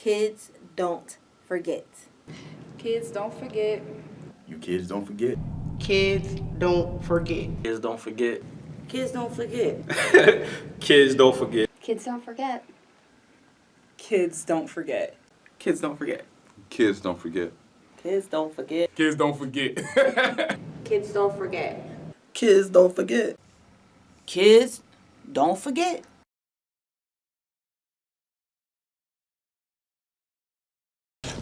Kids don't forget. Kids don't forget. You kids don't forget. Kids don't forget. Kids don't forget. Kids don't forget. Kids don't forget. Kids don't forget. Kids don't forget. Kids don't forget. Kids don't forget. Kids don't forget. Kids don't forget. Kids don't forget. Kids don't forget. Kids don't forget.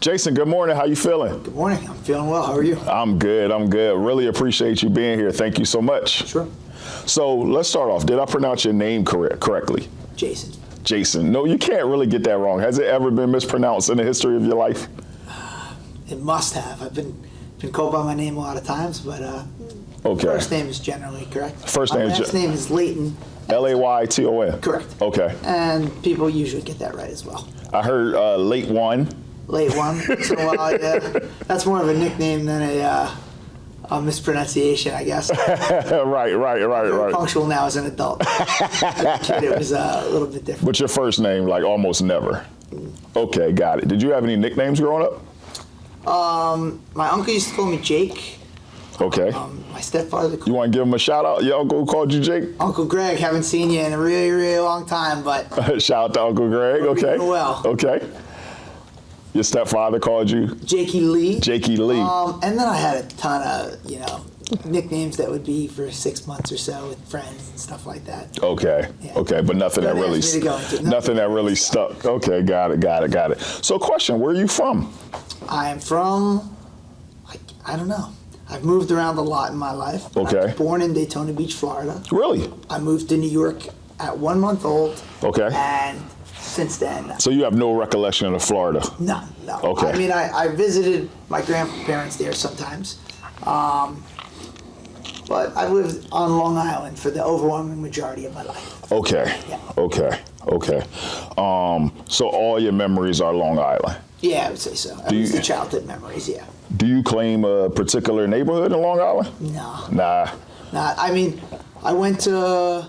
Jason, good morning. How you feeling? Good morning. I'm feeling well. How are you? I'm good. Really appreciate you being here. Thank you so much. Sure. So let's start off. Did I pronounce your name correctly? Jason. Jason. No, you can't really get that wrong. Has it ever been mispronounced in the history of your life? It must have. I've been called by my name a lot of times, but okay. First name is generally correct. First name my last name is Layton. Layton. Correct. Okay. And people usually get that right as well. I heard late one. Late one. So yeah, that's more of a nickname than a mispronunciation, I guess. Right. Punctual now as an adult. As a kid, it was a little bit different. But your first name, like almost never. Okay, got it. Did you have any nicknames growing up? My uncle used to call me Jake. Okay. My stepfather. You want to give him a shout out? Your uncle who called you Jake? Uncle Greg, haven't seen you in a really, really long time, but. Shout out to Uncle Greg. Okay. Well. Okay. Your stepfather called you? Jakey Lee. Jakey Lee. And then I had a ton of, nicknames that would be for 6 months or so with friends and stuff like that. Okay. Yeah. Okay, but nothing that really stuck. Okay, got it. So question, where are you from? I am from, I don't know. I've moved around a lot in my life. Okay. I was born in Daytona Beach, Florida. Really? I moved to New York at 1 month old. Okay. And since then. So you have no recollection of Florida? No. Okay. I mean, I visited my grandparents there sometimes. But I've lived on Long Island for the overwhelming majority of my life. Okay. Yeah. Okay. So all your memories are Long Island? Yeah, I would say so. At least the childhood memories, yeah. Do you claim a particular neighborhood in Long Island? No. Nah. I mean, I went to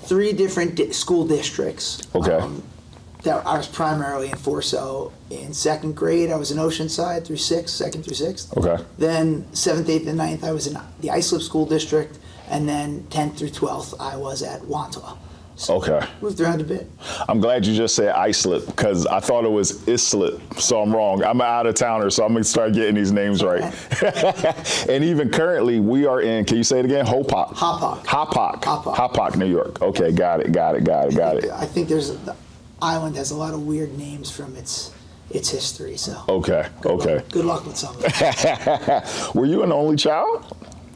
3 different school districts. Okay. That I was primarily in 4. So in 2nd grade, I was in Oceanside through 2nd through 6th. Okay. Then 7th, 8th, and 9th, I was in the Islip school district. And then 10th through 12th, I was at Wantagh. So okay. Moved around a bit. I'm glad you just said Islip because I thought it was Islip, so I'm wrong. I'm an out-of-towner, so I'm going to start getting these names right. And even currently, we are in, can you say it again? Hauppauge, New York. Okay, got it. I think the island has a lot of weird names from its history, so. Okay. Good luck with some of it. Were you an only child?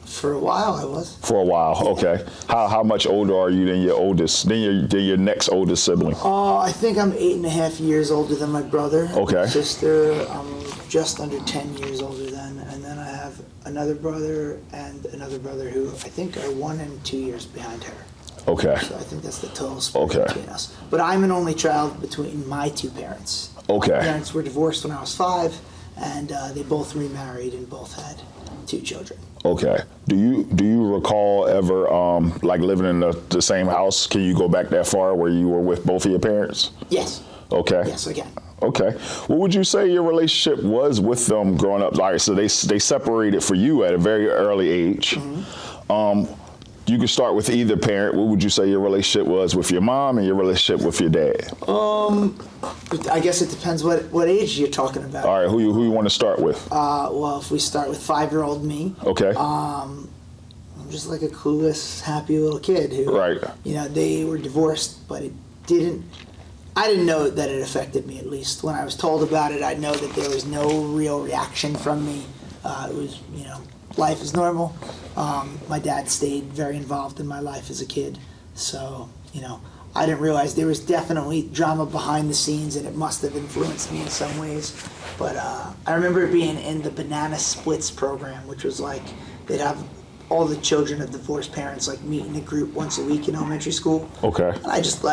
For a while, I was. For a while, okay. How much older are you than your next oldest sibling? I think I'm 8.5 years older than my brother. Okay. My sister, I'm just under 10 years older than, and then I have another brother and another brother who I think are 1 and 2 years behind her. Okay. So I think that's the total split between us. But I'm an only child between my 2 parents. Okay. My parents were divorced when I was 5, and they both remarried and both had 2 children. Okay. Do you recall ever like living in the same house? Can you go back that far where you were with both of your parents? Yes. Okay. Yes, I can. Okay. What would you say your relationship was with them growing up? All right, so they separated for you at a very early age. Mm-hmm. You could start with either parent. What would you say your relationship was with your mom and your relationship with your dad? I guess it depends what age you're talking about. All right, who you want to start with? Well, if we start with 5-year-old me. Okay. I'm just like a clueless, happy little kid who, right. They were divorced, but I didn't know that it affected me, at least. When I was told about it, I know that there was no real reaction from me. It was, life is normal. My dad stayed very involved in my life as a kid. So, I didn't realize there was definitely drama behind the scenes, and it must have influenced me in some ways. But I remember being in the Banana Splits program, which was like they'd have all the children of divorced parents meet in a group once a week in elementary school. Okay. And I just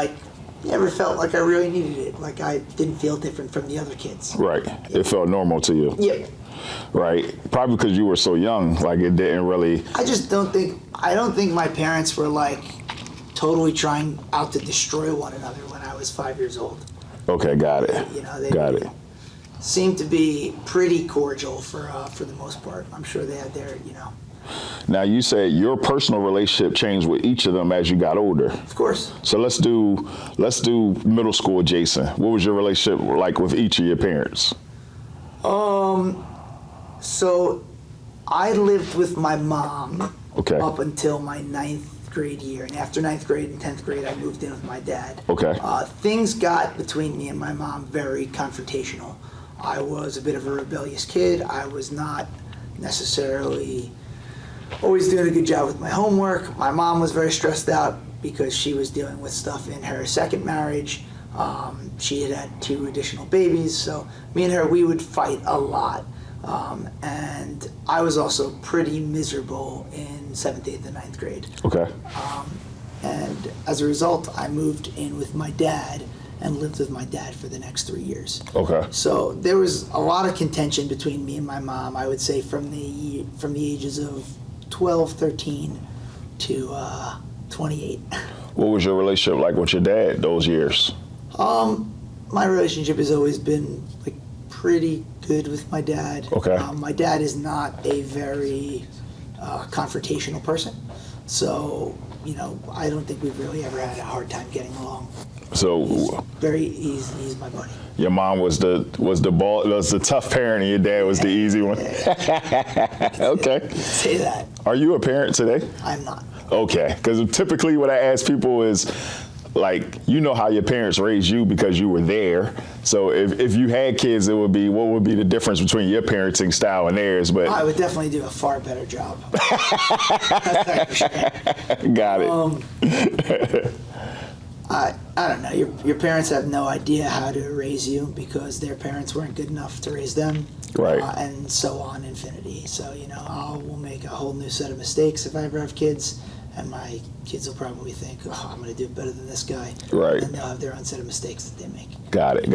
never felt like I really needed it. Like I didn't feel different from the other kids. Right. It felt normal to you. Yeah. Right. Probably because you were so young, it didn't really. I don't think my parents were totally trying out to destroy one another when I was 5 years old. Okay, got it. You know, they Got it. seem to be pretty cordial for the most part. I'm sure they had their, Now you said your personal relationship changed with each of them as you got older. Of course. So let's do middle school, Jason. What was your relationship like with each of your parents? So I lived with my mom Okay. up until my 9th grade year. And after 9th grade and 10th grade, I moved in with my dad. Okay. Things got between me and my mom very confrontational. I was a bit of a rebellious kid. I was not necessarily always doing a good job with my homework. My mom was very stressed out because she was dealing with stuff in her second marriage. She had 2 additional babies, so me and her, we would fight a lot. And I was also pretty miserable in 7th, 8th, and 9th grade. Okay. And as a result, I moved in with my dad and lived with my dad for the next 3 years. Okay. So there was a lot of contention between me and my mom, I would say from the ages of 12, 13 to 28. What was your relationship like with your dad those years? My relationship has always been like pretty good with my dad. Okay. My dad is not a very confrontational person, so I don't think we've really ever had a hard time getting along. So He's my buddy. your mom was the tough parent and your dad was the easy one. Okay. Say that. Are you a parent today? I'm not. Okay, because typically what I ask people is, like, how your parents raised you because you were there. So if you had kids, what would be the difference between your parenting style and theirs? But I would definitely do a far better job. That's for sure. got it. I don't know. Your parents have no idea how to raise you because their parents weren't good enough to raise them. Right. And so on infinity. So, we'll make a whole new set of mistakes if I ever have kids. And my kids will probably think, I'm going to do better than this guy. Right. And they'll have their own set of mistakes that they make. Got it.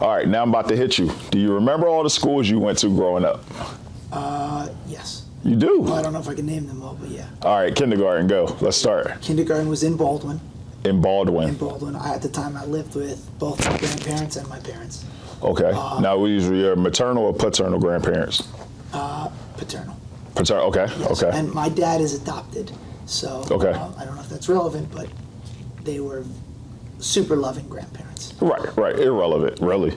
All right, now I'm about to hit you. Do you remember all the schools you went to growing up? Yes. You do? Well, I don't know if I can name them all, but yeah. All right, kindergarten, go. Let's start. Kindergarten was in Baldwin. In Baldwin. At the time, I lived with both my grandparents and my parents. Okay. Now, these were your maternal or paternal grandparents? Paternal. Paternal, okay, Yes. okay. And my dad is adopted, so Okay. I don't know if that's relevant, but they were super loving grandparents. Right. Irrelevant, really.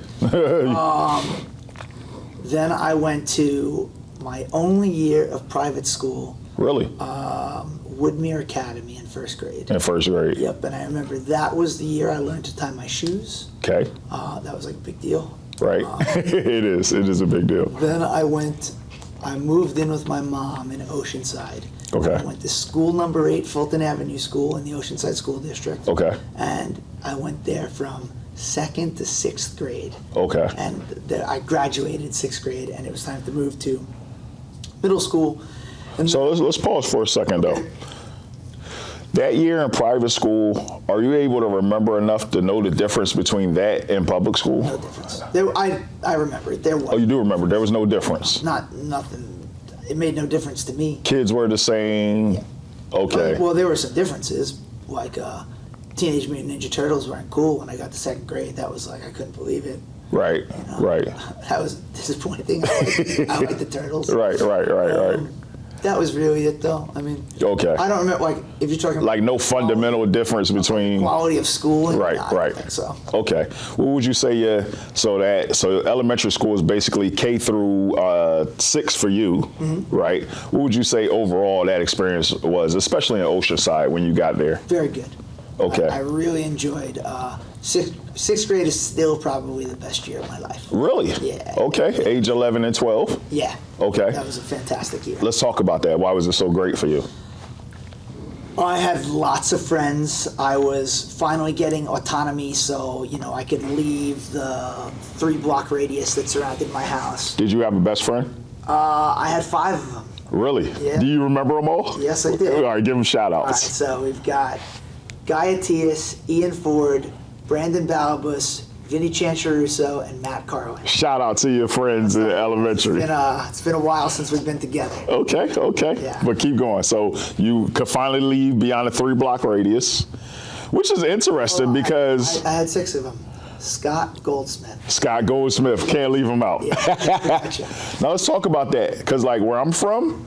Then I went to my only year of private school, Really? Woodmere Academy in 1st grade. In 1st grade. Yep, and I remember that was the year I learned to tie my shoes. Okay. That was like a big deal. Right. It is a big deal. Then I moved in with my mom in Oceanside. Okay. I went to school number 8, Fulton Avenue School in the Oceanside School District. Okay. And I went there from 2nd to 6th grade. Okay. And I graduated 6th grade, and it was time to move to middle school. And So let's pause for a second, though. That year in private school, are you able to remember enough to know the difference between that and public school? no difference. I remember it. There was Oh, you do remember. There was no difference. nothing. It made no difference to me. Kids were the same. Okay. Well, there were some differences, like Teenage Mutant Ninja Turtles weren't cool when I got to 2nd grade. That was like, I couldn't believe it. Right. Right. That was a disappointing. I like the Turtles. Right. That was really it, though. I mean, Okay. I don't remember, like, if you're talking Like no fundamental difference between. quality of schooling. Right, no, I don't right. think so. Okay. What would you say? So elementary school is basically K through 6 for you, right? What would you say overall that experience was, especially in Oceanside when you got there? Very good. Okay. I really enjoyed. 6th grade is still probably the best year of my life. Really? Yeah. Okay. Age 11 and 12. Yeah. Okay. That was a fantastic year. Let's talk about that. Why was it so great for you? I had lots of friends. I was finally getting autonomy, so I could leave the 3-block radius that surrounded my house. Did you have a best friend? I had 5 of them. Really? Yeah. Do you remember them all? Yes, I did. All right, give them shout All right, outs. so we've got Guy Atias, Ian Ford, Brandon Balabus, Vinny Chancharuso, and Matt Carlin. Shout out to your friends in elementary. It's been a while since we've been together. Okay. Yeah. But keep going. So you could finally leave beyond a 3-block radius, which is interesting because I had 6 of them. Scott Goldsmith. Scott Goldsmith, can't leave him out. Gotcha. Now let's talk about that, because like where I'm from,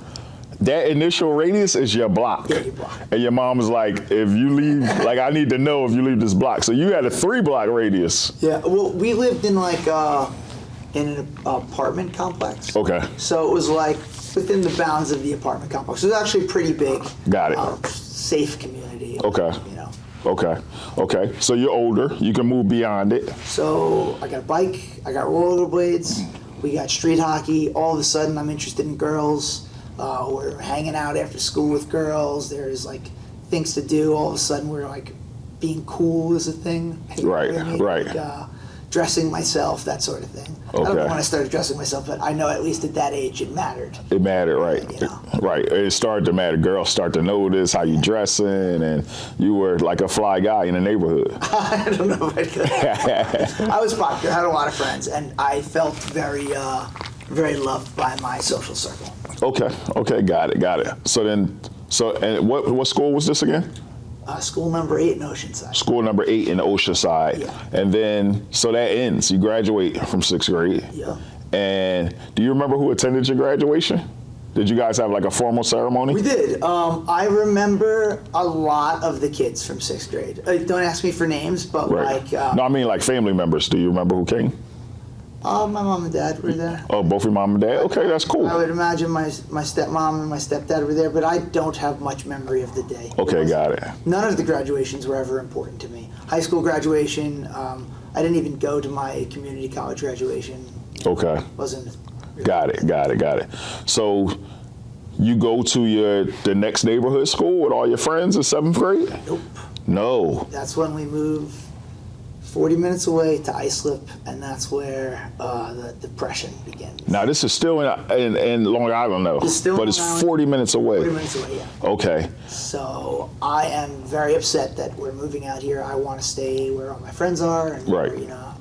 that initial radius is your block. Yeah, your block. And your mom was like, if you leave, like I need to know if you leave this block. So you had a 3-block radius. Yeah, well, we lived in like in an apartment complex. Okay. So it was like within the bounds of the apartment complex. It was actually pretty big. Got it. Safe community. Okay. You know. Okay. So you're older. You can move beyond it. So I got a bike. I got rollerblades. We got street hockey. All of a sudden, I'm interested in girls. We're hanging out after school with girls. There's like things to do. All of a sudden, we're like being cool is a thing. You know Right, what I mean? right. Like, dressing myself, that sort of thing. I don't Okay. know when I started dressing myself, but I know at least at that age it mattered. It mattered, right? You know. Right. It started to matter. Girls start to notice how you dressing, and you were like a fly guy in the neighborhood. I don't know if I could. I was popular. I had a lot of friends, and I felt very, very loved by my social circle. Okay. Got it. So and what school was this again? School number 8 in Oceanside. School number 8 in Oceanside. Yeah. And then, so that ends. You graduate from 6th grade. Yeah. And do you remember who attended your graduation? Did you guys have like a formal ceremony? We did. I remember a lot of the kids from 6th grade. Don't ask me for names, but Right. like... No, I mean like family members. Do you remember who came? my mom and dad were there. Oh, both your mom and dad? Okay, that's cool. I would imagine my stepmom and my stepdad were there, but I don't have much memory of the day. Okay, got it. None of the graduations were ever important to me. High school graduation, I didn't even go to my community college graduation. Okay. Wasn't. Got it. So you go to the next neighborhood school with all your friends in 7th grade? Nope. No. That's when we moved 40 minutes away to Islip, and that's where the depression begins. Now this is still in Long Island though, It's still but in it's Long Island. 40 minutes away. 40 minutes away, yeah. Okay. So I am very upset that we're moving out here. I want to stay where all my friends are and Right. where,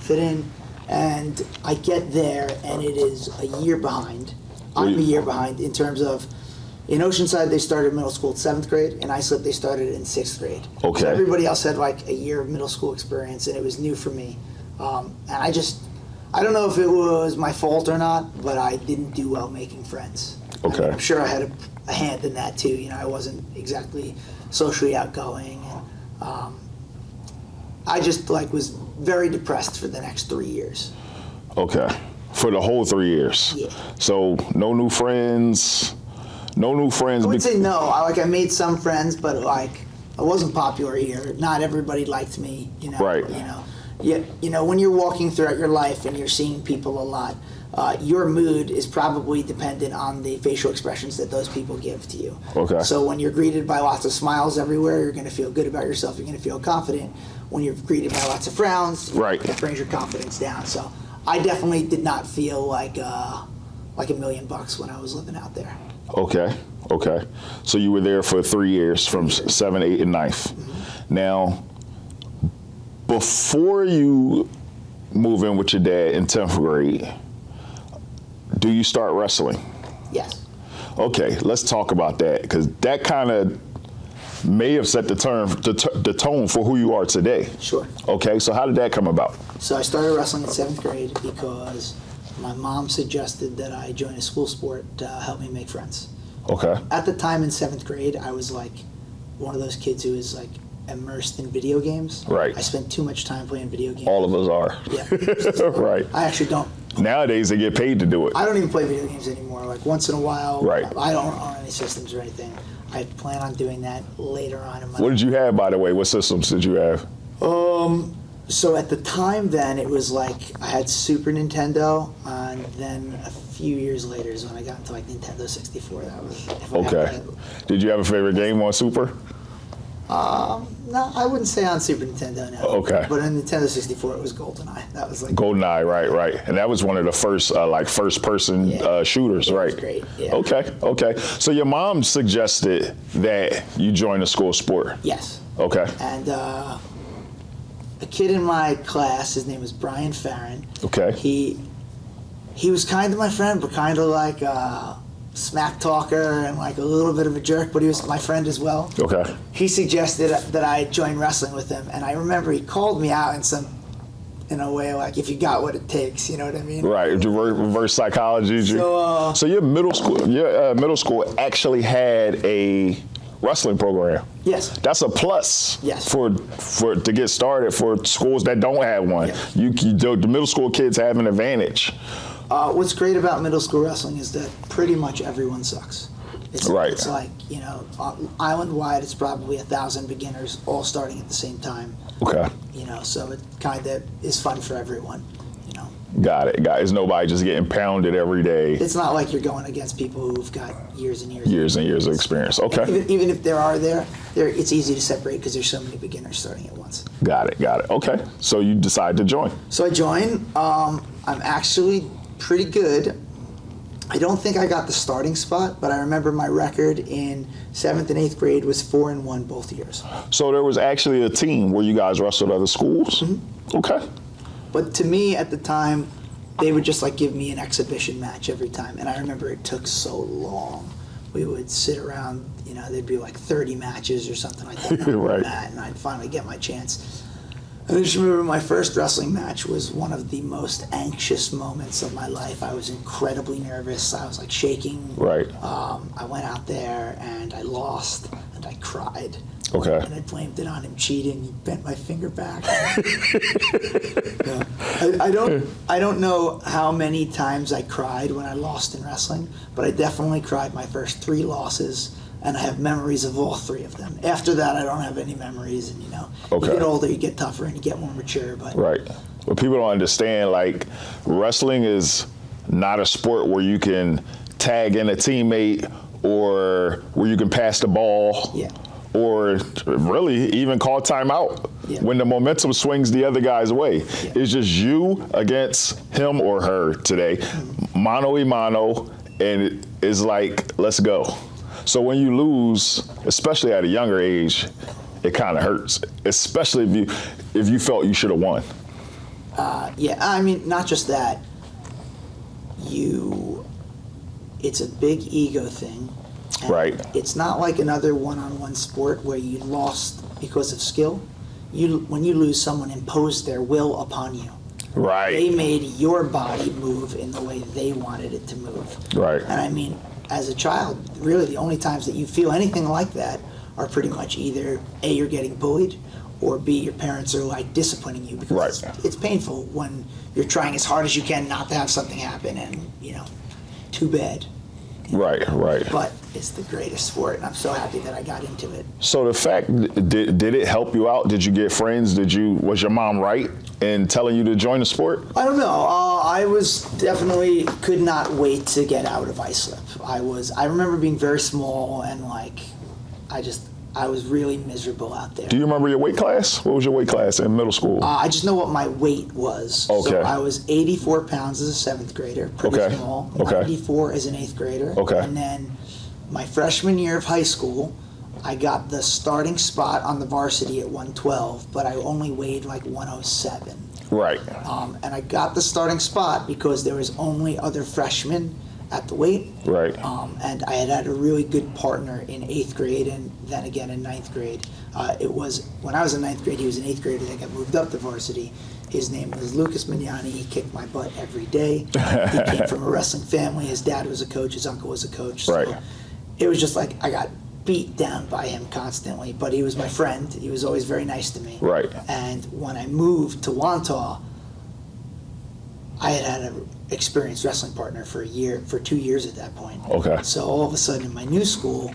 fit in. And I get there, and it is a year behind. I'm a year behind in terms of, in Oceanside, they started middle school at 7th grade. In Islip, they started in 6th grade. Okay. So everybody else had like a year of middle school experience, and it was new for me. And I don't know if it was my fault or not, but I didn't do well making friends. Okay. I'm sure I had a hand in that too. I wasn't exactly socially outgoing. And, I just was very depressed for the next 3 years. Okay. For the whole 3 years. Yeah. So no new friends. No new friends. I would say no. I made some friends, but I wasn't popular here. Not everybody liked me. Right. When you're walking throughout your life and you're seeing people a lot, your mood is probably dependent on the facial expressions that those people give to you. Okay. So when you're greeted by lots of smiles everywhere, you're going to feel good about yourself. You're going to feel confident. When you're greeted by lots of frowns, Right. it brings your confidence down. So I definitely did not feel like $1 million when I was living out there. Okay. So you were there for 3 years, from 7, 8, and 9th. Mm-hmm. Now, before you move in with your dad in 10th grade, do you start wrestling? Yes. Okay, let's talk about that, because that kind of may have set the tone for who you are today. Sure. Okay, so how did that come about? So I started wrestling in 7th grade because my mom suggested that I join a school sport to help me make friends. Okay. At the time in 7th grade, I was one of those kids who was immersed in video games. Right. I spent too much time playing video games. All of us are. Yeah. Right. I actually don't. Nowadays they get paid to do it. I don't even play video games anymore. Once in a while. Right. I don't own any systems or anything. I plan on doing that later on in my What did you have, by the way? What systems did you have? So at the time then, it was I had Super Nintendo, and then a few years later is when I got into Nintendo 64. That was if I had Okay. that. Did you have a favorite game on Super? No, I wouldn't say on Super Nintendo, no. Okay. But on Nintendo 64, it was GoldenEye. That was GoldenEye, right. And that was one of the first first-person Yeah. shooters, It right? was great, yeah. Okay. So your mom suggested that you join a school sport. Yes. Okay. And a kid in my class, his name was Brian Farron. Okay. He was kind of my friend, but kind of a smack talker and a little bit of a jerk, but he was my friend as well. Okay. He suggested that I join wrestling with him, and I remember he called me out in some in a way, like if you got what it takes, you know what I mean? Right, reverse psychology. So your middle school actually had a wrestling program. Yes. That's a plus. Yes. For to get started for schools that don't have one. Yes. The middle school kids have an advantage. What's great about middle school wrestling is that pretty much everyone sucks. Right. It's like, you know, island-wide, it's probably 1,000 beginners all starting at the same time. Okay. You know, so it kind of is fun for everyone, you know. Got it. It's nobody just getting pounded every day. It's not like you're going against people who've got years and years. Years and years of experience. Okay. Even if there are it's easy to separate because there's so many beginners starting at once. Got it. Okay. So you decide to join. So I joined. I'm actually pretty good. I don't think I got the starting spot, but I remember my record in 7th and 8th grade was 4-1 both years. So there was actually a team where you guys wrestled other schools? Mm-hmm. Okay. But to me at the time, they would just like give me an exhibition match every time. And I remember it took so long. We would sit around, you know, there'd be like 30 matches or something like that. Right. And I'd finally get my chance. I just remember my first wrestling match was one of the most anxious moments of my life. I was incredibly nervous. I was like shaking. Right. I went out there and I lost and I cried. Okay. And I blamed it on him cheating. He bent my finger back. Yeah. I don't know how many times I cried when I lost in wrestling, but I definitely cried my first 3 losses. And I have memories of all 3 of them. After that, I don't have any memories. And, you know, Okay. you get older, you get tougher, and you get more mature. But Right. But people don't understand, like, wrestling is not a sport where you can tag in a teammate or where you can pass the ball. Yeah. Or really even call timeout Yeah. when the momentum swings the other guy's way. Yeah. It's just you against him or her today, mano a mano, and it's like, let's go. So when you lose, especially at a younger age, it kind of hurts, especially if you felt you should have won. yeah, I mean, not just that. It's a big ego thing. And Right. It's not like another one-on-one sport where you lost because of skill. When you lose, someone imposed their will upon you. They Right. made your body move in the way they wanted it to move. Right. And I mean, as a child, really the only times that you feel anything like that are pretty much either A, you're getting bullied, or B, your parents are like disciplining you because Right. it's painful when you're trying as hard as you can not to have something happen and, you know, too bad. Right. But it's the greatest sport and I'm so happy that I got into it. So the fact, did it help you out? Did you get friends? Was your mom right in telling you to join the sport? I don't know. I was definitely could not wait to get out of Islip. I remember being very small and like, I was really miserable out there. Do you remember your weight class? What was your weight class in middle school? I just know what my weight was. Okay. So I was 84 pounds as a 7th grader, pretty Okay. small. Okay. 94 as an 8th grader. Okay. And then my freshman year of high school, I got the starting spot on the varsity at 112, but I only weighed like 107. Right. And I got the starting spot because there was only other freshmen at the weight. Right. And I had a really good partner in 8th grade and then again in 9th grade. It was, when I was in 9th grade, he was an 8th grader that got moved up to varsity. His name was Lucas Mignani. He kicked my butt every day. He came from a wrestling family. His dad was a coach. His uncle was a coach. So Right. it was just like I got beat down by him constantly, but he was my friend. He was always very nice to me. Right. And when I moved to Wantagh, I had an experienced wrestling partner for 2 years at that point. Okay. So all of a sudden in my new school,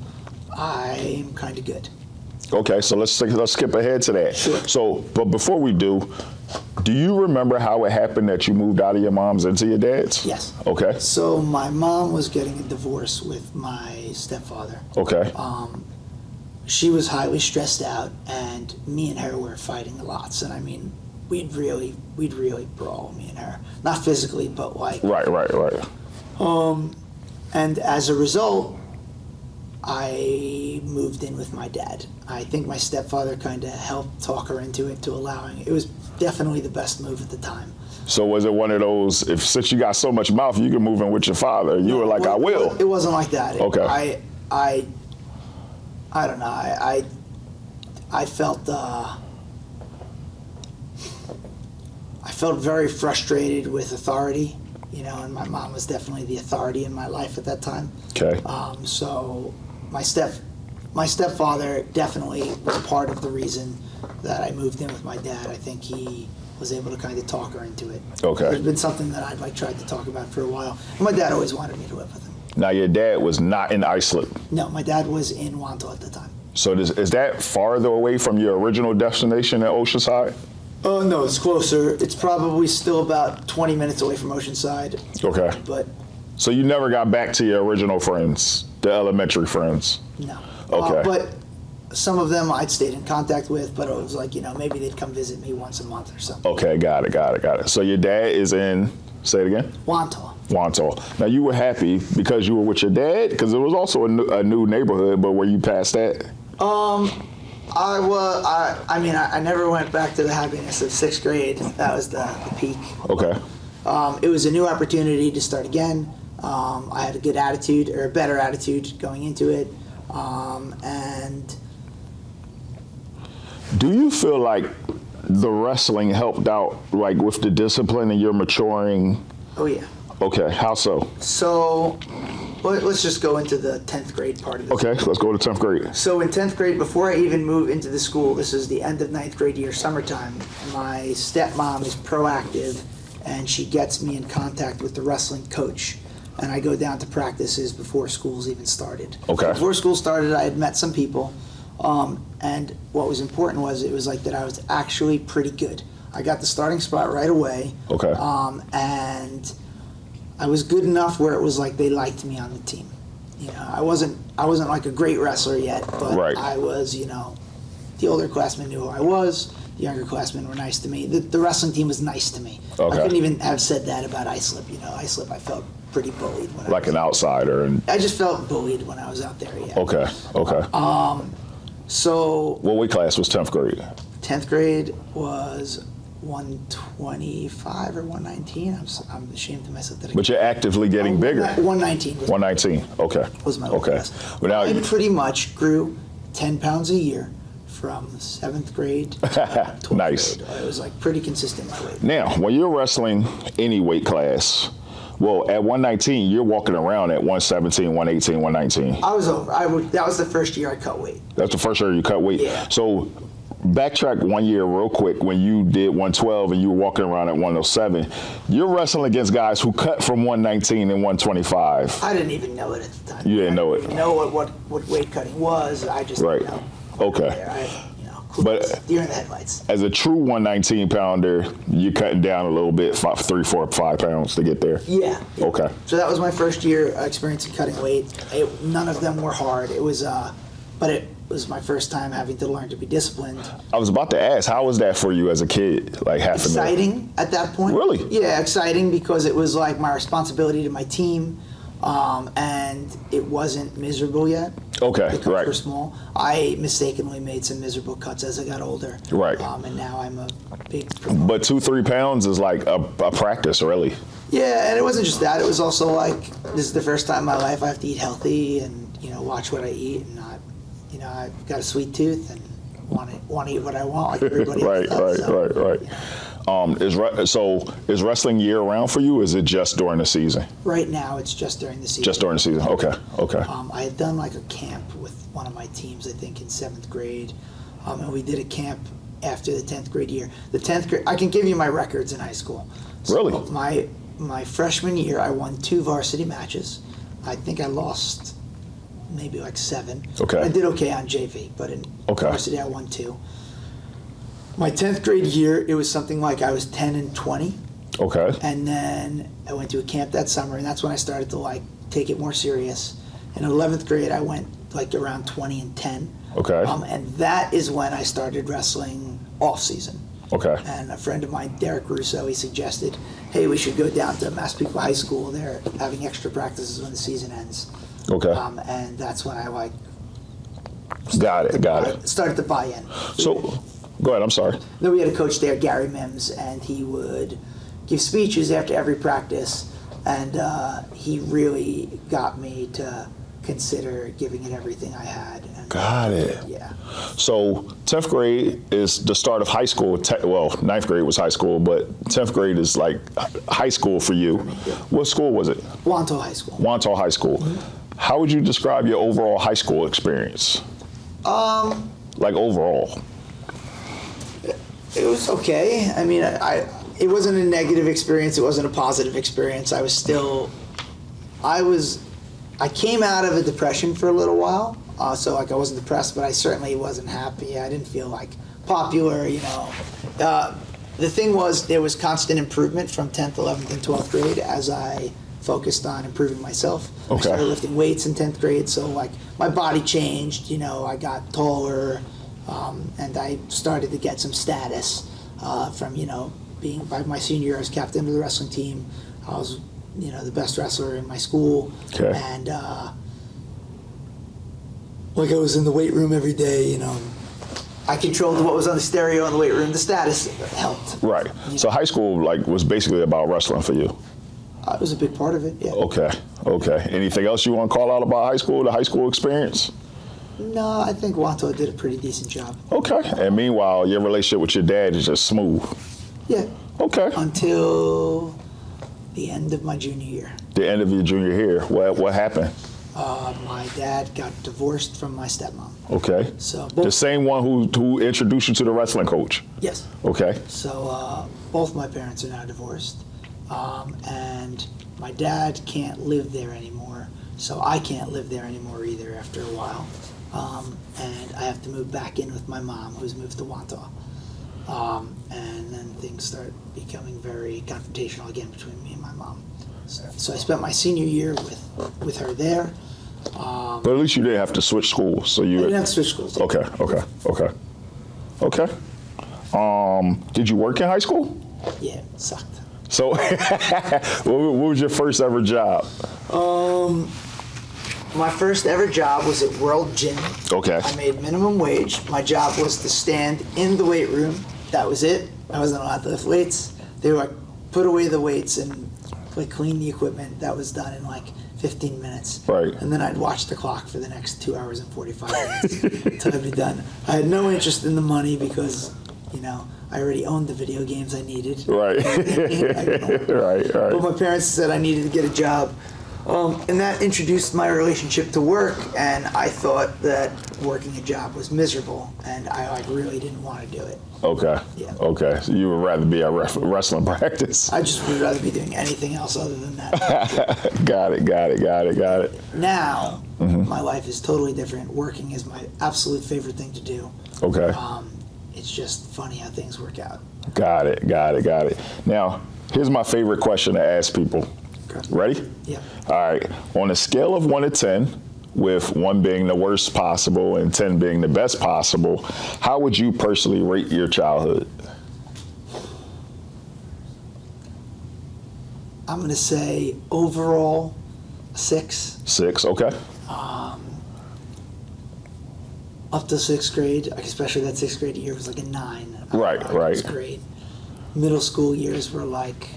I'm kind of good. Okay, so let's skip ahead to that. Sure. So, but before we do you remember how it happened that you moved out of your mom's into your dad's? Yes. Okay. So my mom was getting a divorce with my stepfather. Okay. She was highly stressed out, and me and her were fighting lots. And I mean, we'd really brawl, me and her. Not physically, but like. Right. And as a result, I moved in with my dad. I think my stepfather kind of helped talk her into it, to allowing. It was definitely the best move at the time. So was it one of those, since you got so much mouth, you can move in with your father? You were like, I will. It wasn't like that. Okay. I don't know. I felt I felt very frustrated with authority, and my mom was definitely the authority in my life at that time. Okay. So my stepfather definitely was part of the reason that I moved in with my dad. I think he was able to kind of talk her into it. Okay. It's been something that I'd tried to talk about for a while. And my dad always wanted me to live with him. Now, your dad was not in Islip. No, my dad was in Wantagh at the time. So is that farther away from your original destination at Oceanside? Oh, no, it's closer. It's probably still about 20 minutes away from Oceanside. Okay. But So you never got back to your original friends, the elementary friends? no. Okay. But some of them I'd stayed in contact with, but it was like, maybe they'd come visit me once a month or something. Okay, got it. So your dad is in, say it again? Wantagh. Wantagh. Now you were happy because you were with your dad? Because it was also a new neighborhood, but were you past that? I never went back to the happiness of 6th grade. That was the peak. Okay. It was a new opportunity to start again. I had a good attitude, or a better attitude going into it. And Do you feel like the wrestling helped out, like with the discipline and your maturing? oh yeah. Okay, how so? So let's just go into the 10th grade part of this. Okay, let's go to 10th grade. So in 10th grade, before I even moved into the school, this is the end of 9th grade year, summertime, my stepmom is proactive and she gets me in contact with the wrestling coach. And I go down to practices before schools even started. Okay. Before school started, I had met some people. And what was important was it was like that I was actually pretty good. I got the starting spot right away. Okay. And I was good enough where it was like they liked me on the team. I wasn't like a great wrestler yet, but Right. I was, the older classmen knew who I was. The younger classmen were nice to me. The wrestling team was nice to me. Okay. I couldn't even have said that about Islip. Islip, I felt pretty bullied when Like an outsider. And I just felt bullied when I was out there, yeah. okay. So What weight class was 10th grade? 10th grade was 125 or 119. I'm ashamed of myself that I But you're actively getting bigger. 119 was 119. Okay. was my weight Okay. class. But now I pretty much grew 10 pounds a year from 7th grade to 12th Nice. grade. It was like pretty consistent, my weight. Now, when you're wrestling any weight class, well, at 119, you're walking around at 117, 118, 119. I was over. That was the first year I cut weight. That's the first year you cut weight. Yeah. So backtrack 1 year real quick when you did 112 and you were walking around at 107. You're wrestling against guys who cut from 119 and 125. I didn't even know it at the time. You didn't know it. I didn't know what weight cutting was. I just Right. didn't know. Okay. But- deer in the headlights. As a true 119 pounder, you're cutting down a little bit, 3, 4, 5 pounds to get there. Yeah. Okay. So that was my first year experience in cutting weight. None of them were hard. It was, but it was my first time having to learn to be disciplined. I was about to ask, how was that for you as a kid? Like having Exciting at that point. Really? Yeah, exciting because it was like my responsibility to my team, and it wasn't miserable yet. Okay, The cuts right. were small. I mistakenly made some miserable cuts as I got older. Right. And now I'm a big. But 2, 3 pounds is like a practice, really. Yeah, and it wasn't just that. It was also like, this is the first time in my life I have to eat healthy and, watch what I eat and not, I've got a sweet tooth and want to eat what I want like everybody else does. Right. Is wrestling year round for you? Or is it just during the season? Right now, it's just during the season. Just during the season. Okay. I had done like a camp with one of my teams, I think in 7th grade, and we did a camp after the 10th grade year. The 10th grade, I can give you my records in high school. So Really? My freshman year, I won 2 varsity matches. I think I lost maybe like 7. Okay. I did okay on JV, but in Okay. varsity I won 2. My 10th grade year, it was something like I was 10 and 20. Okay. And then I went to a camp that summer, and that's when I started to like take it more serious. In 11th grade, I went like around 20 and 10. Okay. And that is when I started wrestling off season. Okay. And a friend of mine, Derek Russo, he suggested, hey, we should go down to Massapequa High School. They're having extra practices when the season ends. Okay. And that's when I like Got it. started to buy in. So, go ahead. I'm sorry. Then we had a coach there, Gary Mims, and he would give speeches after every practice, and he really got me to consider giving it everything I had. And, Got it. Yeah. So 10th grade is the start of high school. Well, 9th grade was high school, but 10th grade is like high school for you. What school was it? Wantagh High School. Wantagh High School. How would you describe your overall high school experience? Like overall. It was okay. I mean, it wasn't a negative experience. It wasn't a positive experience. I came out of a depression for a little while. So like I wasn't depressed, but I certainly wasn't happy. I didn't feel like popular, you know. The thing was, there was constant improvement from 10th, 11th, and 12th grade as I focused on improving myself. Okay. I started lifting weights in 10th grade, so like my body changed, you know, I got taller, and I started to get some status from, you know, being, by my senior year, I was captain of the wrestling team. I was, you know, the best wrestler in my school. Okay. And like I was in the weight room every day, you know. I controlled what was on the stereo in the weight room. The status helped. Right. So high school like was basically about wrestling for you. It was a big part of it, yeah. Okay. Okay. Anything else you want to call out about high school, the high school experience? No, I think Wantagh did a pretty decent job. Okay. And meanwhile, your relationship with your dad is just smooth. Yeah. Okay. Until the end of my junior year. The end of your junior year. What happened? My dad got divorced from my stepmom. Okay. So The same one who introduced you to the wrestling coach. Yes. Okay. So both my parents are now divorced. And my dad can't live there anymore. So I can't live there anymore either after a while. And I have to move back in with my mom, who's moved to Wantagh. And then things start becoming very confrontational again between me and my mom. So I spent my senior year with her there. But at least you didn't have to switch schools. So you I didn't have to switch schools. Okay. Did you work in high school? Yeah, it sucked. So what was your first ever job? My first ever job was at World Gym. Okay. I made minimum wage. My job was to stand in the weight room. That was it. I wasn't allowed to lift weights. They were like, put away the weights and like clean the equipment. That was done in like 15 minutes. Right. And then I'd watch the clock for the next 2 hours and 45 minutes until I'd be done. I had no interest in the money because, you know, I already owned the video games I needed. Right. Right. But my parents said I needed to get a job. And that introduced my relationship to work, and I thought that working a job was miserable, and I like really didn't want to do it. Okay. Yeah. Okay. So you would rather be at wrestling practice. I just would rather be doing anything else other than that. Got it. Now, my life is totally different. Working is my absolute favorite thing to do. Okay. It's just funny how things work out. Got it. Now, here's my favorite question to ask people. Okay. Ready? Yeah. All right. On a scale of 1 to 10, with 1 being the worst possible and 10 being the best possible, how would you personally rate your childhood? I'm going to say overall 6. 6, okay. Up to 6th grade, like especially that 6th grade year was like a 9. Right. It was great. Middle school years were like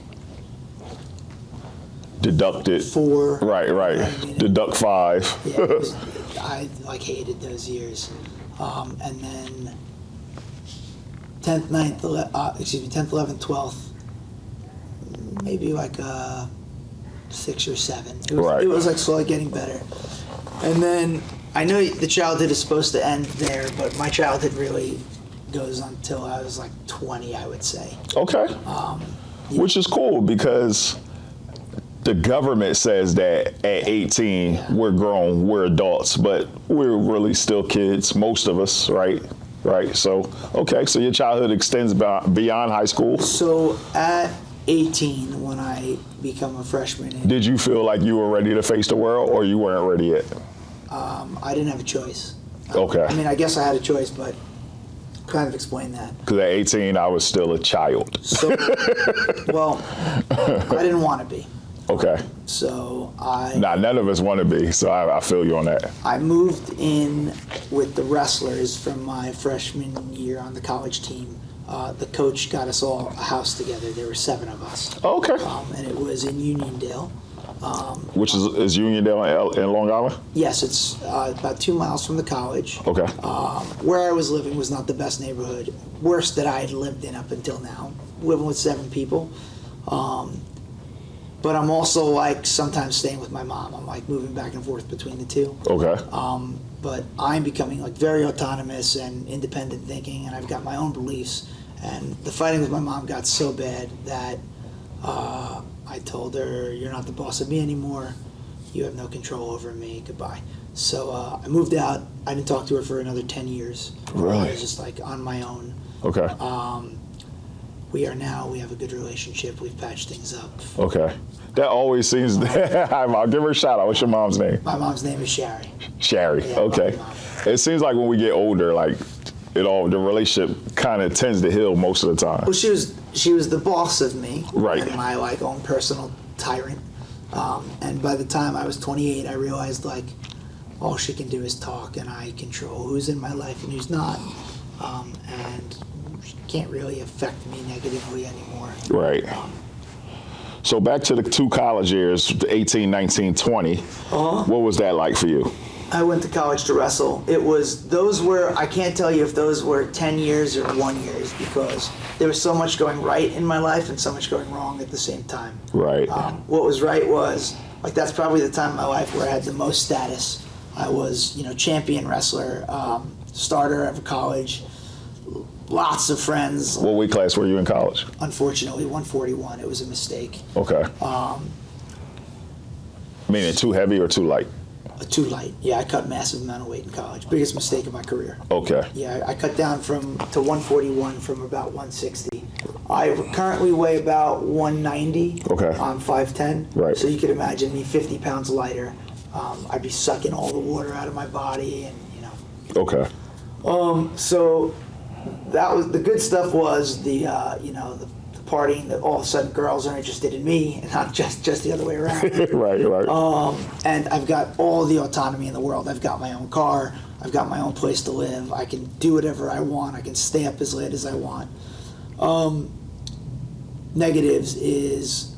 Deducted. 4. Right. I mean, Deduct 5. Yeah, I like hated those years. And then 10th, 11th, 12th, maybe like a 6 or 7. It was like slowly getting better. And then I know the childhood is supposed to end there, but my childhood really goes until I was like 20, I would say. Okay. Which is cool because the government says that at 18, we're grown, we're adults, but we're really still kids, most of us, right? Right. So, okay. So your childhood extends beyond high school. So at 18, when I become a freshman, Did you feel like you were ready to face the world or you weren't ready yet? I didn't have a choice. Okay. I mean, I guess I had a choice, but kind of explain that. Because at 18, I was still a child. So, well, I didn't want to be. Okay. So None of us want to be, so I feel you on that. I moved in with the wrestlers from my freshman year on the college team. The coach got us all a house together. There were 7 of us. Okay. And it was in Uniondale. Which is Uniondale in Long Island? Yes, it's about 2 miles from the college. Okay. Where I was living was not the best neighborhood, worst that I had lived in up until now, living with 7 people. But I'm also like sometimes staying with my mom. I'm like moving back and forth between the two. Okay. But I'm becoming like very autonomous and independent thinking, and I've got my own beliefs. And the fighting with my mom got so bad that I told her, "You're not the boss of me anymore. You have no control over me. Goodbye." So I moved out. I didn't talk to her for another 10 years. Really? I was just like on my own. Okay. We have a good relationship. We've patched things up. Okay. That always seems. I'll give her a shout out. What's your mom's name? My mom's name is Shari. Sherry. Yeah, Okay. my mom. It seems like when we get older, like the relationship kind of tends to heal most of the time. Well, she was the boss of me. Right. And my like own personal tyrant. And by the time I was 28, I realized like all she can do is talk, and I control who's in my life and who's not. And she can't really affect me negatively anymore. Right. So back to the 2 college years, 18, 19, 20. What was that like for you? I went to college to wrestle. I can't tell you if those were 10 years or 1 year, because there was so much going right in my life and so much going wrong at the same time. Right. What was right was, like, that's probably the time in my life where I had the most status. I was, champion wrestler, starter of college, lots of friends. What weight class were you in college? Unfortunately, 141. It was a mistake. Okay. Meaning too heavy or too light? Too light. Yeah, I cut massive amount of weight in college. Biggest mistake of my career. Okay. Yeah, I cut down to 141 from about 160. I currently weigh about 190. Okay. I'm 5'10". Right. So you could imagine me 50 pounds lighter. I'd be sucking all the water out of my body, and Okay. So that was the good stuff. Was the the partying, that all of a sudden girls are interested in me and not just the other way around. Right. And I've got all the autonomy in the world. I've got my own car. I've got my own place to live. I can do whatever I want. I can stay up as late as I want. Negatives is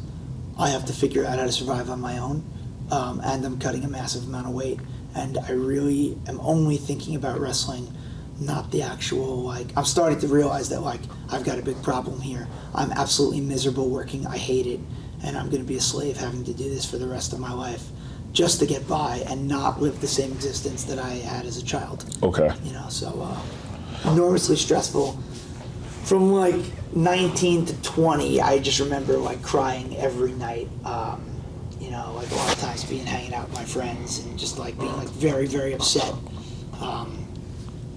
I have to figure out how to survive on my own, and I'm cutting a massive amount of weight. And I really am only thinking about wrestling, not the actual, I'm starting to realize that, I've got a big problem here. I'm absolutely miserable working. I hate it. And I'm going to be a slave having to do this for the rest of my life just to get by and not live the same existence that I had as a child. Okay. So enormously stressful. From 19 to 20, I just remember crying every night. A lot of times hanging out with my friends and just being very, very upset.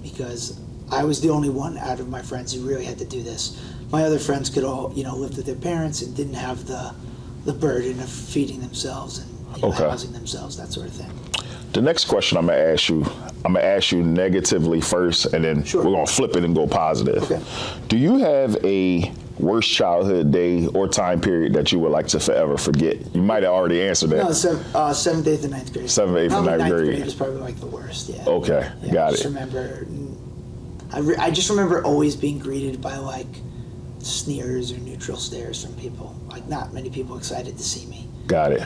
Because I was the only one out of my friends who really had to do this. My other friends could all, lived with their parents and didn't have the burden of feeding themselves and housing themselves, that sort of thing. The next question I'm gonna ask you negatively first, and then Sure. we're gonna flip it and go positive. Okay. Do you have a worst childhood day or time period that you would like to forever forget? You might have already answered that. No, 7th, 8th, and 9th grade. 7th, 8th, and Probably 9th grade. grade is probably the worst, yeah. Okay, Yeah, got I just it. remember, I just remember always being greeted by sneers or neutral stares from people. Not many people excited to see me. Got it.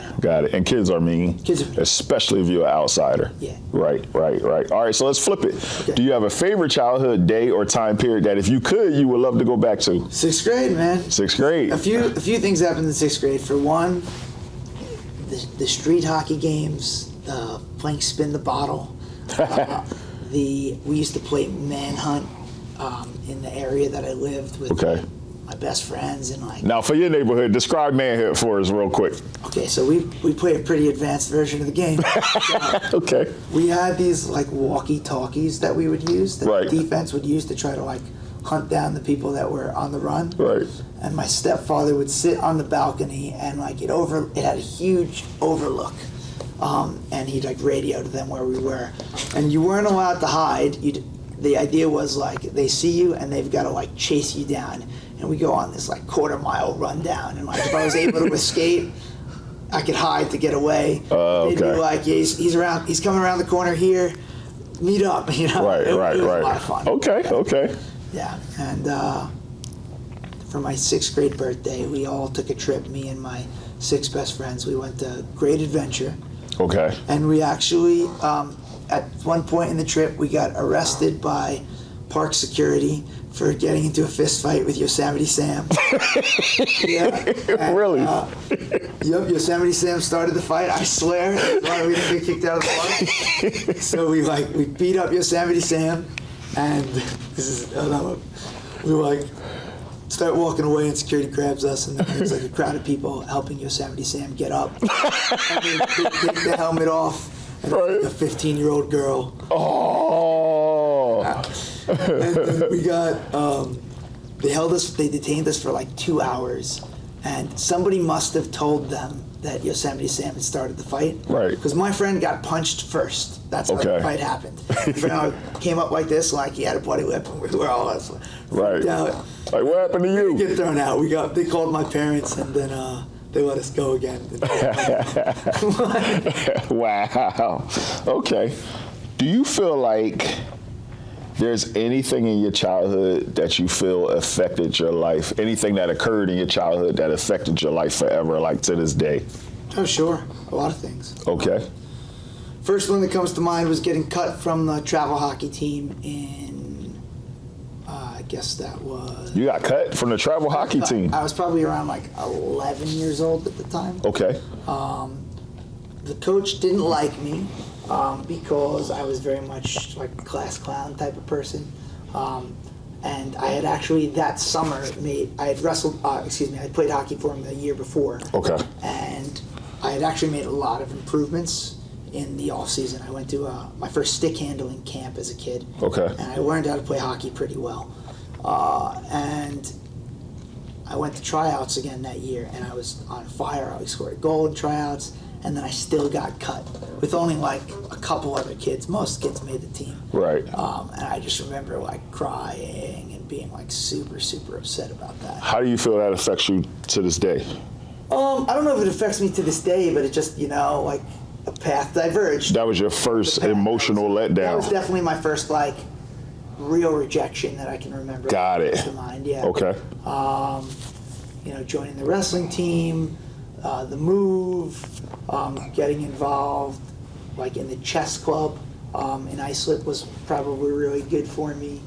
And kids are mean. Kids are mean. Especially if you're an outsider. Yeah. Right. All right, so let's flip it. Okay. Do you have a favorite childhood day or time period that if you could, you would love to go back to? 6th grade, man. 6th grade. A few things happened in 6th grade. For one, the street hockey games, playing spin the bottle. We used to play manhunt in the area that I lived with. Okay. My best friends and Now, for your neighborhood, describe manhood for us real quick. Okay, so we play a pretty advanced version of the game. Okay. We had these walkie-talkies that we would use, that Right. the defense would use to try to hunt down the people that were on the run. Right. And my stepfather would sit on the balcony, and it had a huge overlook. And he'd radio to them where we were, and you weren't allowed to hide. The idea was they see you and they've got to chase you down. And we go on this 1/4-mile run down, and if I was able to escape, I could hide to get away. They'd be Okay. yeah, he's coming around the corner here, meet up, Right. It was a lot of fun. Okay. Yeah, and for my 6th grade birthday, we all took a trip, me and my 6 best friends. We went to Great Adventure. Okay. And we actually, at one point in the trip, we got arrested by park security for getting into a fist fight with Yosemite Sam. Yeah. And, Really? Yep, Yosemite Sam started the fight. I swear, that's why we didn't get kicked out of the park. So we beat up Yosemite Sam, and we start walking away, and security grabs us, and then there's like a crowd of people helping Yosemite Sam get up. And they take the helmet off, and it's like a 15-year-old girl. Oh. And then we got, they detained us for like 2 hours, and somebody must have told them that Yosemite Sam had started the fight. Right. Because my friend got punched first. That's how the fight happened. My friend came up like this, like he had a bloody whip, and we were all freaked out. Like, what happened to you? We get thrown out. They called my parents, and then they let us go again. Wow. Okay. Do you feel like there's anything in your childhood that you feel affected your life? Anything that occurred in your childhood that affected your life forever, like to this day? Oh, sure. A lot of things. Okay. First one that comes to mind was getting cut from the travel hockey team in, I guess that was... You got cut from the travel hockey team? I was probably around like 11 years old at the time. Okay. The coach didn't like me because I was very much like a class clown type of person. And I had actually that summer I had played hockey for him the year before. Okay. And I had actually made a lot of improvements in the off season. I went to my first stick handling camp as a kid. Okay. And I learned how to play hockey pretty well. And I went to tryouts again that year, and I was on fire. I scored a goal in tryouts, and then I still got cut with only like a couple other kids. Most kids made the team. Right. And I just remember like crying and being like super, super upset about that. How do you feel that affects you to this day? I don't know if it affects me to this day, but it just, like a path diverged. That was your first emotional letdown. That was definitely my first like real rejection that I can remember. Got it. To mind, yeah. Okay. Joining the wrestling team, the move, getting involved, like in the chess club in Islip was probably really good for me.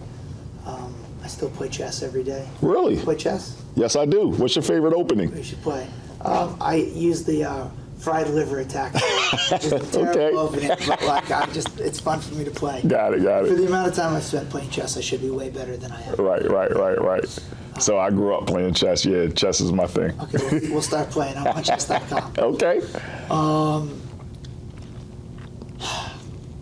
I still play chess every day. Really? You play chess? Yes, I do. What's your favorite opening? We should play. I use the fried liver attack. Okay. But it's fun for me to play. Got it. For the amount of time I've spent playing chess, I should be way better than I am. Right. So I grew up playing chess. Yeah, chess is my thing. Okay, we'll start playing. I'm on chess.com. Okay.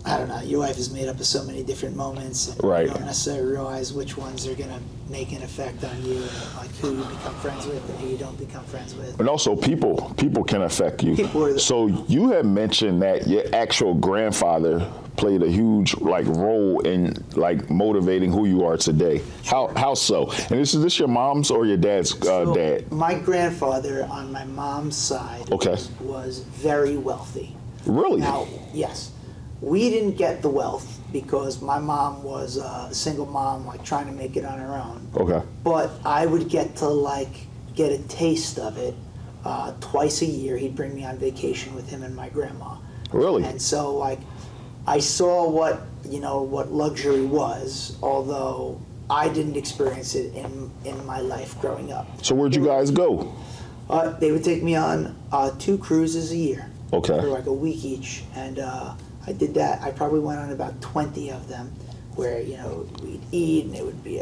I don't know. Your life is made up of so many different moments. And Right. You don't necessarily realize which ones are going to make an effect on you, and like who you become friends with and who you don't become friends with. And also people can affect you. People are so you had mentioned that your actual grandfather played a huge role in motivating who you are today. How so? And is this your mom's or your dad's dad? My grandfather on my mom's side was very wealthy. Really? Now, yes. We didn't get the wealth because my mom was a single mom, trying to make it on her own. Okay. But I would get to get a taste of it twice a year. He'd bring me on vacation with him and my grandma. Really? And so I saw what luxury was, although I didn't experience it in my life growing up. So where'd you guys go? They would take me on 2 cruises a year. Okay. For a week each, and I did that. I probably went on about 20 of them, where we'd eat, and it would be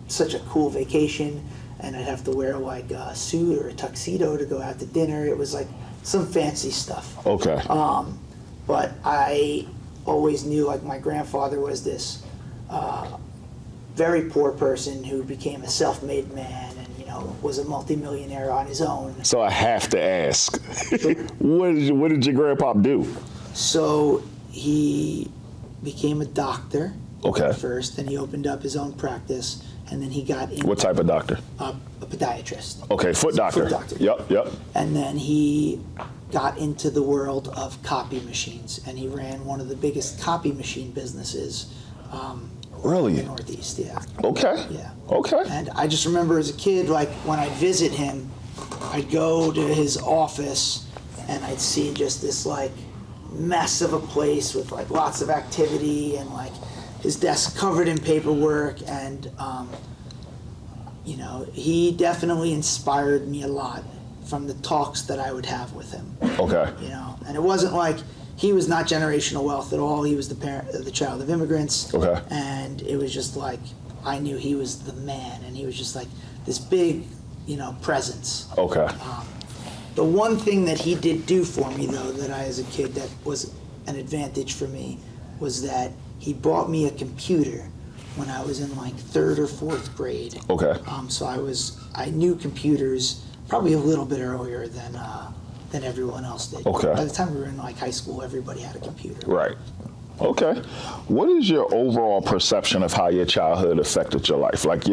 such a cool vacation, and I'd have to wear a suit or a tuxedo to go out to dinner. It was some fancy stuff. Okay. But I always knew my grandfather was this very poor person who became a self-made man, and was a multimillionaire on his own. So I have to ask, what did your grandpa do? So he became a doctor first, and he opened up his own practice, and then he got into... What type of doctor? A podiatrist. Okay, foot doctor. Foot doctor. Yep. And then he got into the world of copy machines, and he ran one of the biggest copy machine businesses Really? in the Northeast, yeah. Okay. Yeah. Okay. And I just remember as a kid, like when I'd visit him, I'd go to his office and I'd see just this like mess of a place with like lots of activity and like his desk covered in paperwork, and you know, he definitely inspired me a lot from the talks that I would have with him. Okay. You know, and it wasn't like he was not generational wealth at all. He was the child of immigrants. Okay. And it was just like I knew he was the man, and he was just like this big, you know, presence. Okay. The one thing that he did do for me, though, that I as a kid that was an advantage for me, was that he bought me a computer when I was in like 3rd or 4th grade. Okay. So I knew computers probably a little bit earlier than everyone else did. Okay. By the time we were in like high school, everybody had a computer. Right. Okay. What is your overall perception of how your childhood affected your life? Like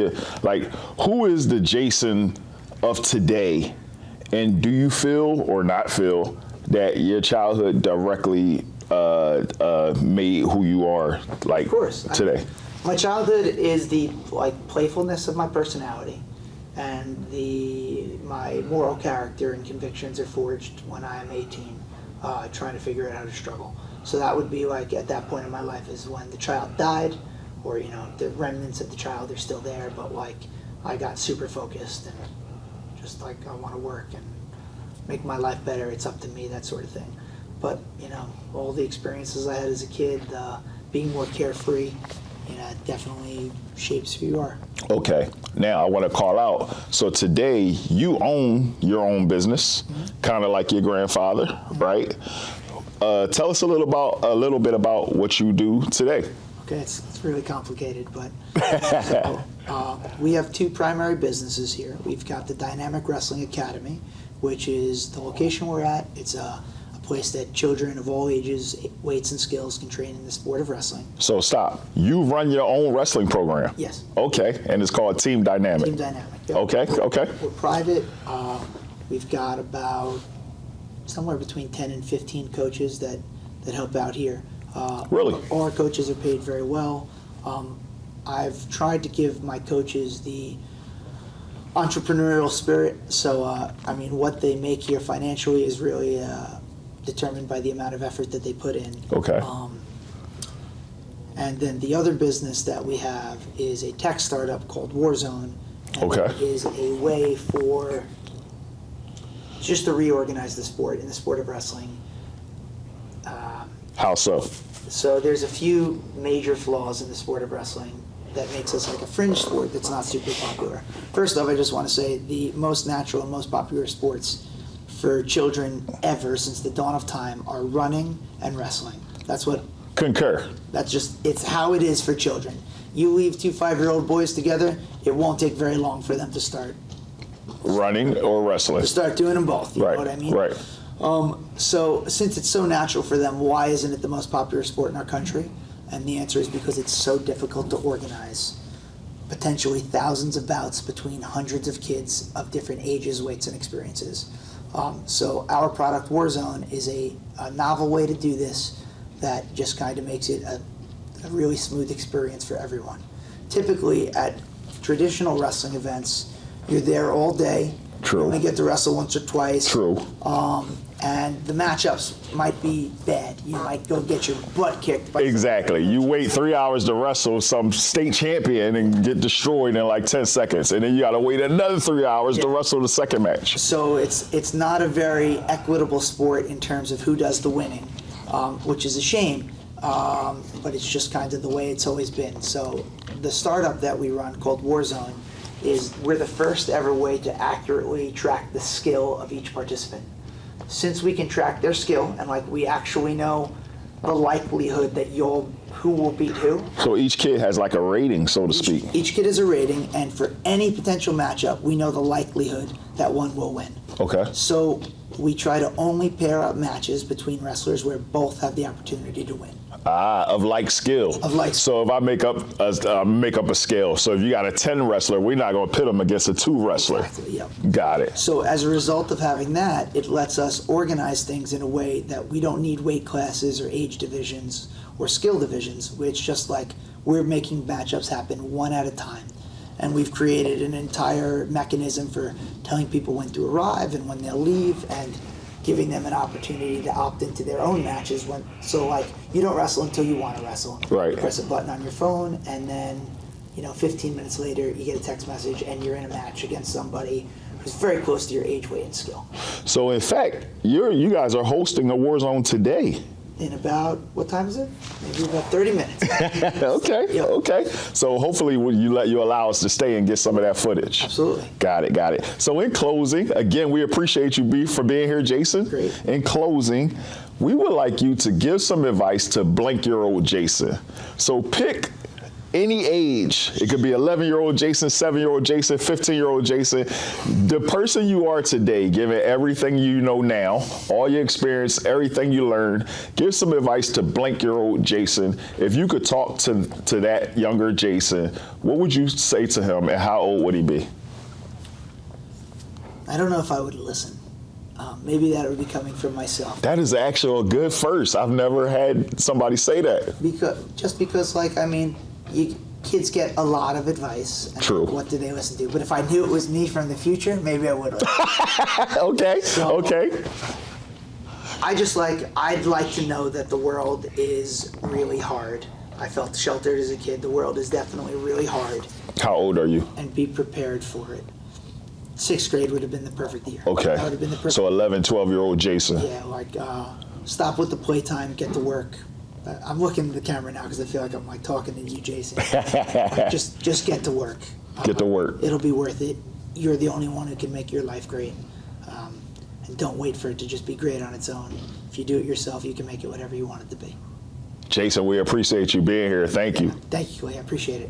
who is the Jason of today, and do you feel or not feel that your childhood directly made who you are like Of course. today? My childhood is the like playfulness of my personality, and my moral character and convictions are forged when I am 18, trying to figure out how to struggle. So that would be like at that point in my life is when the child died, or you know the remnants of the child are still there, but like I got super focused and just like I want to work and make my life better. It's up to me, that sort of thing. But you know, all the experiences I had as a kid, being more carefree, you know, it definitely shapes who you are. Okay. Now I want to call out. So today you own your own business, kind of like your grandfather, right? Tell us a little bit about what you do today. Okay, it's really complicated, but so, we have 2 primary businesses here. We've got the Dynamic Wrestling Academy, which is the location we're at. It's a place that children of all ages, weights, and skills can train in the sport of wrestling. So stop. You run your own wrestling program? Yes. Okay, and it's called Team Dynamic. Team Dynamic. Yep. Okay. We're private. We've got about somewhere between 10 and 15 coaches that help out here. Really? All our coaches are paid very well. I've tried to give my coaches the entrepreneurial spirit. So, I mean, what they make here financially is really determined by the amount of effort that they put in. Okay. And then the other business that we have is a tech startup called Warzone. And Okay. it is a way for just to reorganize the sport in the sport of wrestling. How so? So there's a few major flaws in the sport of wrestling that makes us like a fringe sport that's not super popular. First off, I just want to say the most natural and most popular sports for children ever since the dawn of time are running and wrestling. That's what, Concur. that's just, it's how it is for children. You leave 2 5-year-old boys together, it won't take very long for them to start Running or wrestling? doing them both. You Right. know what I mean? Right. So since it's so natural for them, why isn't it the most popular sport in our country? And the answer is because it's so difficult to organize. Potentially thousands of bouts between hundreds of kids of different ages, weights, and experiences. So our product, Warzone, is a novel way to do this that just kind of makes it a really smooth experience for everyone. Typically at traditional wrestling events, you're there all day. True. You only get to wrestle once or twice. True. And the matchups might be bad. You might go get your butt kicked by Exactly. You wait 3 hours to wrestle some state champion and get destroyed in like 10 seconds. And then you got to wait another 3 hours to wrestle the second match. So it's not a very equitable sport in terms of who does the winning, which is a shame. But it's just kind of the way it's always been. So the startup that we run called Warzone we're the first ever way to accurately track the skill of each participant. Since we can track their skill and like we actually know the likelihood that who will beat who. So each kid has like a rating, so to speak. Each kid is a rating, and for any potential matchup, we know the likelihood that one will win. Okay. So we try to only pair up matches between wrestlers where both have the opportunity to win. Of like skill. Of like So if I make up a scale, so if you got a 10 wrestler, we're not going to pit them against a 2 wrestler. Exactly, yep. Got it. So as a result of having that, it lets us organize things in a way that we don't need weight classes or age divisions or skill divisions, which just like we're making matchups happen one at a time. And we've created an entire mechanism for telling people when to arrive and when they'll leave, and giving them an opportunity to opt into their own matches. So like, you don't wrestle until you want to wrestle. Right. Press a button on your phone, and then 15 minutes later you get a text message and you're in a match against somebody who's very close to your age, weight, and skill. So in fact, you guys are hosting a Warzone today. In about, what time is it? Maybe about 30 minutes. Okay, Yep. okay. So hopefully you allow us to stay and get some of that footage. Absolutely. Got it. So in closing, again, we appreciate you for being here, Jason. Great. In closing, we would like you to give some advice to blank-year-old Jason. So pick any age. It could be 11-year-old Jason, 7-year-old Jason, 15-year-old Jason. The person you are today, given everything you know now, all your experience, everything you learned, give some advice to blank-year-old Jason. If you could talk to that younger Jason, what would you say to him, and how old would he be? I don't know if I would listen. Maybe that would be coming from myself. That is actually a good first. I've never had somebody say that. Because kids get a lot of advice. And True. What do they listen to? But if I knew it was me from the future, maybe I would. Okay. I'd like to know that the world is really hard. I felt sheltered as a kid. The world is definitely really hard. How old are you? And be prepared for it. 6th grade would have been the perfect year. Okay. That would have been the perfect. So 11, 12-year-old Jason. Yeah, stop with the playtime, get to work. I'm looking at the camera now because I feel like I'm like talking to you, Jason. just get to work. Get to work. It'll be worth it. You're the only one who can make your life great. And don't wait for it to just be great on its own. If you do it yourself, you can make it whatever you want it to be. Jason, we appreciate you being here. Thank you. Thank you, Clay. I appreciate it.